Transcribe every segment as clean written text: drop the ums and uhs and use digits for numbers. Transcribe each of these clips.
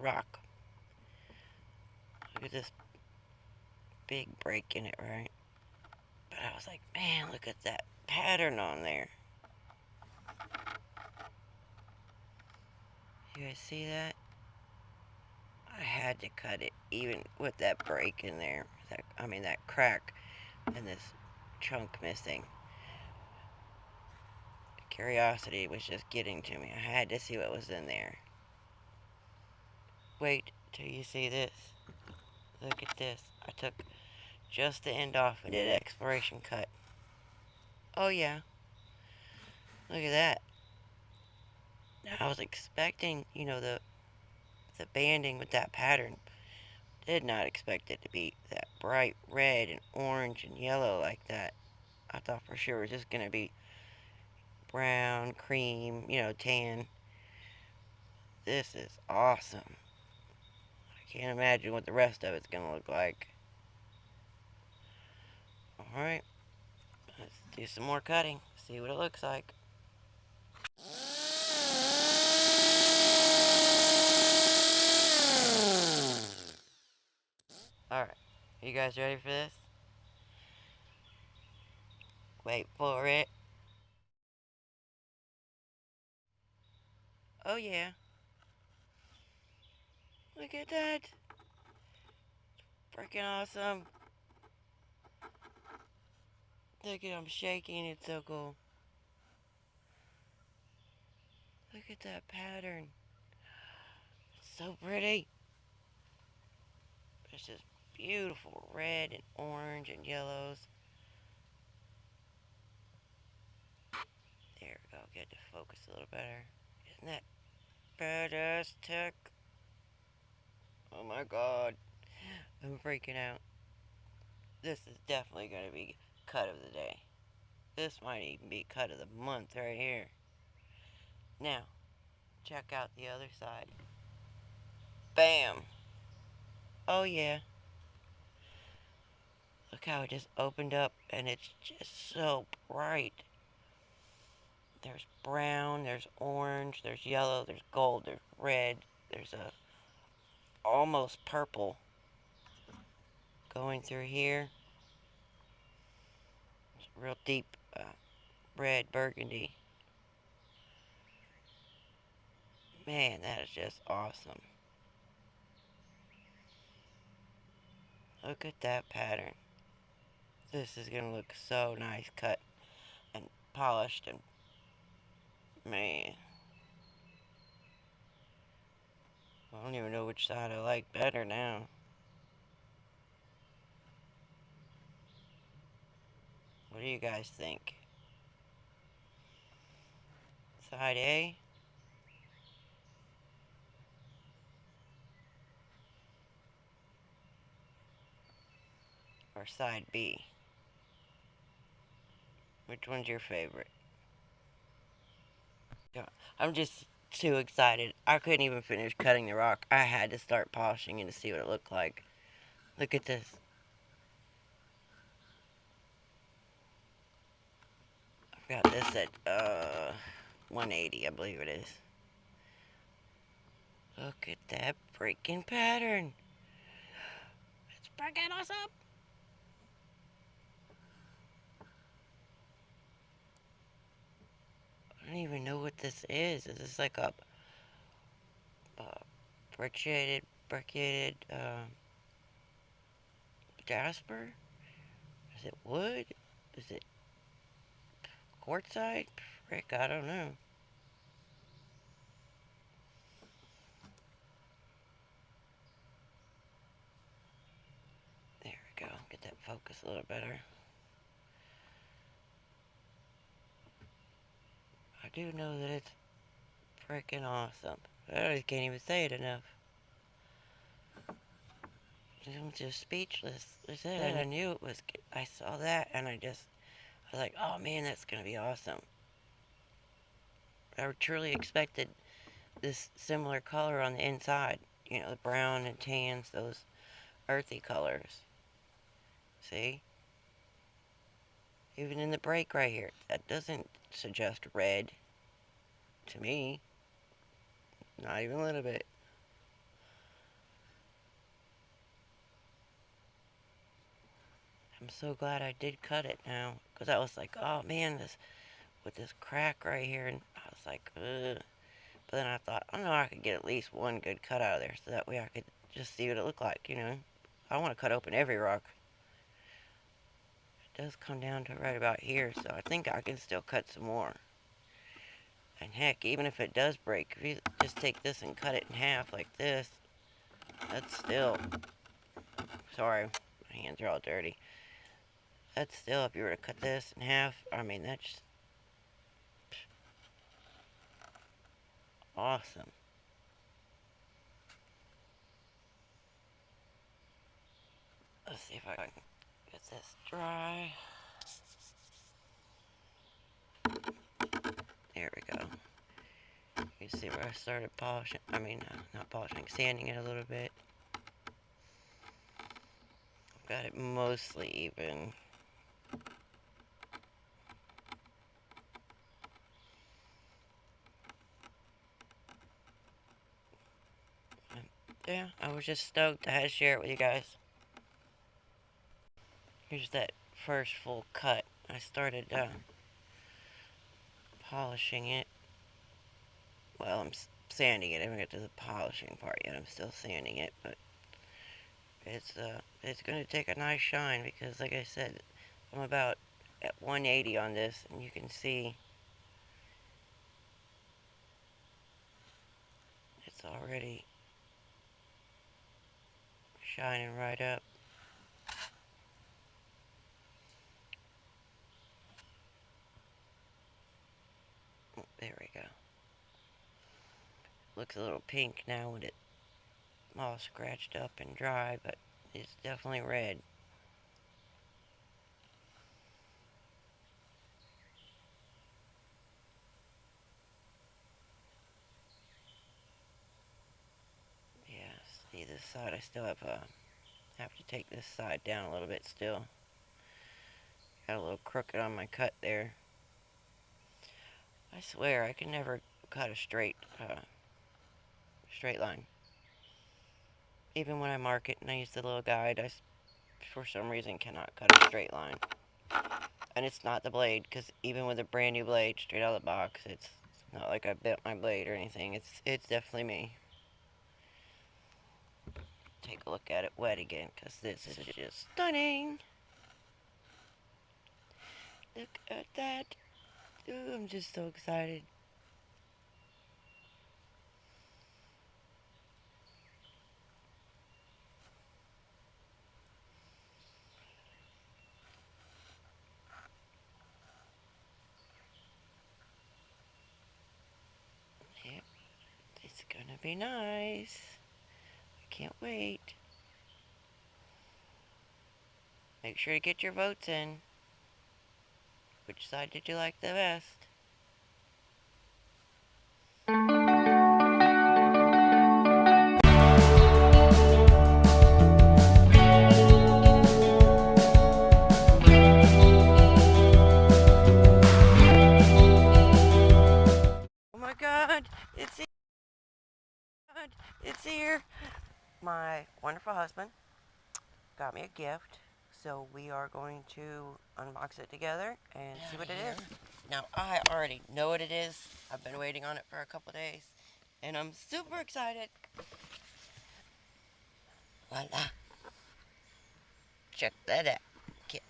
rock. Look at this big break in it, right? But I was like, man, look at that pattern on there. You guys see that? I had to cut it, even with that break in there. That crack and this chunk missing. Curiosity was just getting to me. I had to see what was in there. Wait till you see this. Look at this. I took just the end off and did an exploration cut. Oh yeah. Look at that. Now, I was expecting, the banding with that pattern. Did not expect it to be that bright red and orange and yellow like that. I thought for sure it was just going to be brown, cream, tan. This is awesome. I can't imagine what the rest of it's going to look like. Alright, let's do some more cutting, see what it looks like. Alright, you guys ready for this? Wait for it. Oh yeah. Look at that. Freaking awesome. Look at him shaking, it's so cool. Look at that pattern. It's so pretty. It's just beautiful red and orange and yellows. There we go, get to focus a little better. Isn't that badass tech? Oh my god. I'm freaking out. This is definitely going to be cut of the day. This might even be cut of the month right here. Now, check out the other side. Bam! Oh yeah. Look how it just opened up and it's just so bright. There's brown, there's orange, there's yellow, there's gold, there's red, there's a almost purple going through here. It's real deep red burgundy. Man, that is just awesome. Look at that pattern. This is going to look so nice cut and polished and man. I don't even know which side I like better now. What do you guys think? Side A? Or side B? Which one's your favorite? I'm just too excited. I couldn't even finish cutting the rock. I had to start polishing it to see what it looked like. Look at this. I've got this at 180, I believe it is. Look at that freaking pattern. It's freaking awesome. I don't even know what this is. Is this like a brecciated jasper? Is it wood? Is it quartzite? Frick, I don't know. There we go. Get that focus a little better. I do know that it's freaking awesome. I can't even say it enough. I'm just speechless. I said I knew it was. I saw that and I was like, oh man, that's gonna be awesome. I truly expected this similar color on the inside. The brown and tans, those earthy colors. See? Even in the break right here, that doesn't suggest red to me. Not even a little bit. I'm so glad I did cut it now, because I was like, oh man, this with this crack right here, and I was like, ugh. But then I thought, I know I could get at least one good cut out of there, so that way I could just see what it looked like, you know. I want to cut open every rock. It does come down to right about here, so I think I can still cut some more. And heck, even if it does break, if you just take this and cut it in half like this, that's still, sorry, my hands are all dirty. That's still, if you were to cut this in half, I mean, that's awesome. Let's see if I can get this dry. There we go. You see where I started polishing, not polishing, sanding it a little bit. I've got it mostly even. And yeah, I was just stoked I had to share it with you guys. Here's that first full cut. I started polishing it. Well, I'm sanding it. I haven't got to the polishing part yet. I'm still sanding it, but it's going to take a nice shine because, like I said, I'm about at 180 on this, and you can see it's already shining right up. Oh, there we go. Looks a little pink now with it all scratched up and dry, but it's definitely red. Yeah, see this side, I still have to take this side down a little bit still. Got a little crooked on my cut there. I swear I can never cut a straight line. Even when I mark it and I use the little guide, I for some reason cannot cut a straight line. And it's not the blade, because even with a brand new blade straight out of the box, it's not like I bent my blade or anything. It's definitely me. Take a look at it wet again, because this is just stunning. Look at that. Ooh, I'm just so excited. Yep, it's gonna be nice. I can't wait. Make sure to get your votes in. Which side did you like the best? Oh my God, it's here. It's here. My wonderful husband got me a gift, so we are going to unbox it together and see what it is. Now, I already know what it is. I've been waiting on it for a couple days, and I'm super excited. Voila. Check that out, kit.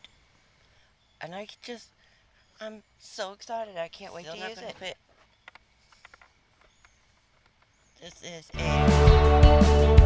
And I'm so excited. I can't wait to use it. This is a